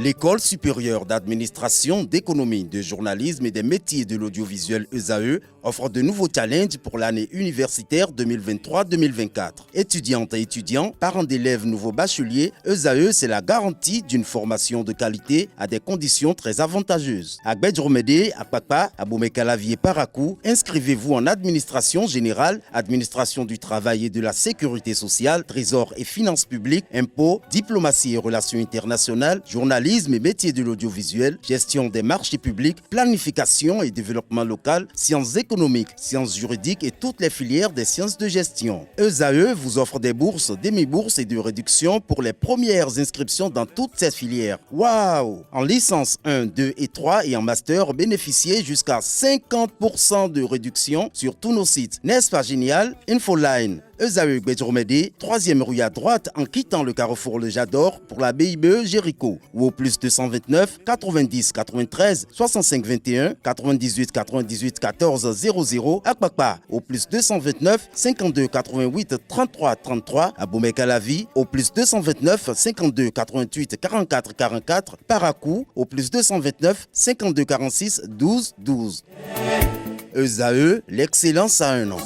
L'École supérieure d'administration, d'économie, de journalisme et des métiers de l'audiovisuel ESAE offre de nouveaux challenges pour l'année universitaire 2023-2024. Étudiantes et étudiants, parents d'élèves nouveaux bacheliers, ESAE, c'est la garantie d'une formation de qualité à des conditions très avantageuses. À Gbedjromede, à Papa, à Boumekalavi et Parakou, inscrivez-vous en administration générale, administration du travail et de la sécurité sociale, trésor et finances publiques, impôts, diplomatie et relations internationales, journalisme et métiers de l'audiovisuel, gestion des marchés publics, planification et développement local, sciences économiques, sciences juridiques et toutes les filières des sciences de gestion. ESAE vous offre des bourses, demi-bourses et de réductions pour les premières inscriptions dans toutes ces filières. Waouh! En licence 1, 2 et 3 et en master, bénéficiez jusqu'à 50% de réduction sur tous nos sites. N'est-ce pas génial? Infoline. ESAE Gbedjromede, 3e rue à droite en quittant le carrefour Le Jador pour la BIBE Jéricho ou au plus 229 90 93 65 21 98 98 14 00 à Kpakpa au plus 229 52 88 33 33 à Boumekalavi au plus 229 52 88 44 44 Parakou au plus 229 52 46 12 12. ESAE, l'excellence à un an.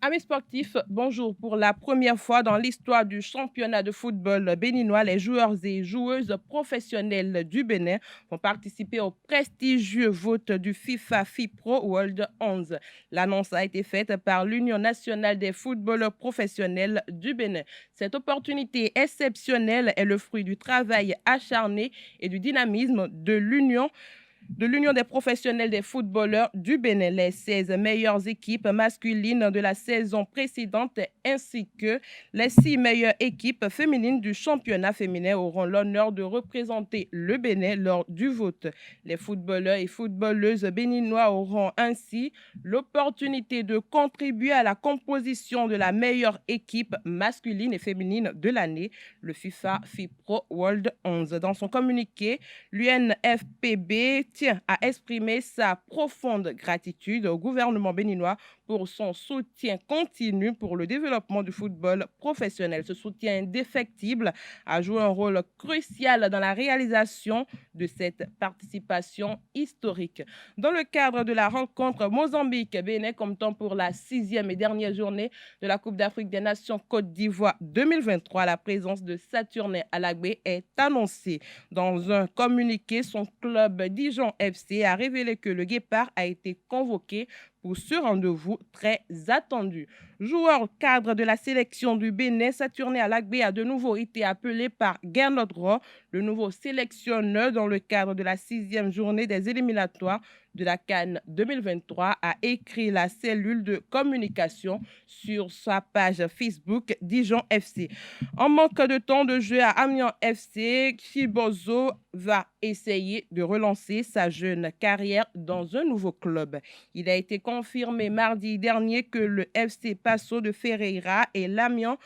Amis sportifs, bonjour. Pour la première fois dans l'histoire du championnat de football béninois, les joueurs et joueuses professionnels du Bénin vont participer au prestigieux vote du FIFA FIPRO World 11. L'annonce a été faite par l'Union nationale des footballeurs professionnels du Bénin. Cette opportunité exceptionnelle est le fruit du travail acharné et du dynamisme de l'Union des professionnels des footballeurs du Bénin. Les 16 meilleures équipes masculines de la saison précédente ainsi que les 6 meilleures équipes féminines du championnat féminin auront l'honneur de représenter le Bénin lors du vote. Les footballeurs et footballeuses béninois auront ainsi l'opportunité de contribuer à la composition de la meilleure équipe masculine et féminine de l'année, le FIFA FIPRO World 11. Dans son communiqué, l'UNFPB tient à exprimer sa profonde gratitude au gouvernement béninois pour son soutien continu pour le développement du football professionnel. Ce soutien indéfectible a joué un rôle crucial dans la réalisation de cette participation historique. Dans le cadre de la rencontre Mozambique-Bénin, comptant pour la 6e et dernière journée de la Coupe d'Afrique des Nations Côte d'Ivoire 2023, la présence de Saturnin Alagbé est annoncée. Dans un communiqué, son club Dijon FC a révélé que le Guépard a été convoqué pour ce rendez-vous très attendu. Joueur cadre de la sélection du Bénin, Saturnin Alagbé a de nouveau été appelé par Gernot Rohr, le nouveau sélectionneur dans le cadre de la 6e journée des éliminatoires de la CAN 2023, a écrit la cellule de communication sur sa page Facebook Dijon FC. En manque de temps de jeu à Amiens FC, Chibozo va essayer de relancer sa jeune carrière dans un nouveau club. Il a été confirmé mardi dernier que le FC Passo de Ferreira et l'Amiens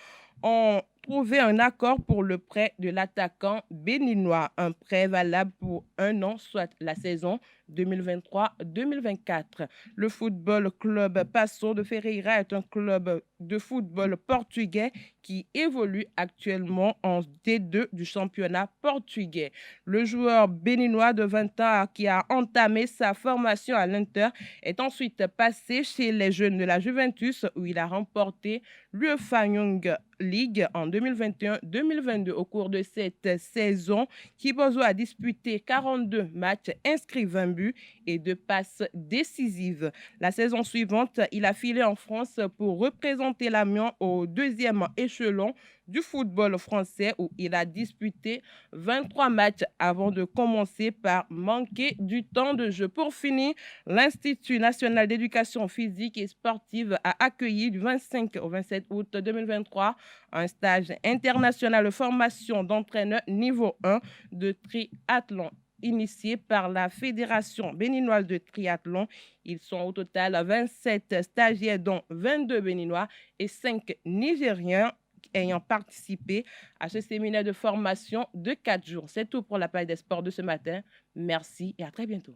ont trouvé un accord pour le prêt de l'attaquant béninois, un prêt valable pour 1 an, soit la saison 2023-2024. Le football club Passo de Ferreira est un club de football portugais qui évolue actuellement en D2 du championnat portugais. Le joueur béninois de 20 ans qui a entamé sa formation à l'Inter est ensuite passé chez les jeunes de la Juventus où il a remporté l'UEFA Young League en 2021-2022. Au cours de cette saison, Chibozo a disputé 42 matchs, inscrit 20 buts et 2 passes décisives. La saison suivante, il a filé en France pour représenter l'Amiens au 2e échelon du football français où il a disputé 23 matchs avant de commencer par manquer du temps de jeu. Pour finir, l'Institut national d'éducation physique et sportive a accueilli du 25 au 27 août 2023 un stage international de formation d'entraîneur niveau 1 de triathlon initié par la Fédération béninoise de triathlon. Ils sont au total 27 stagiaires dont 22 béninois et 5 nigériens ayant participé à ce séminaire de formation de 4 jours. C'est tout pour la page des sports de ce matin. Merci et à très bientôt.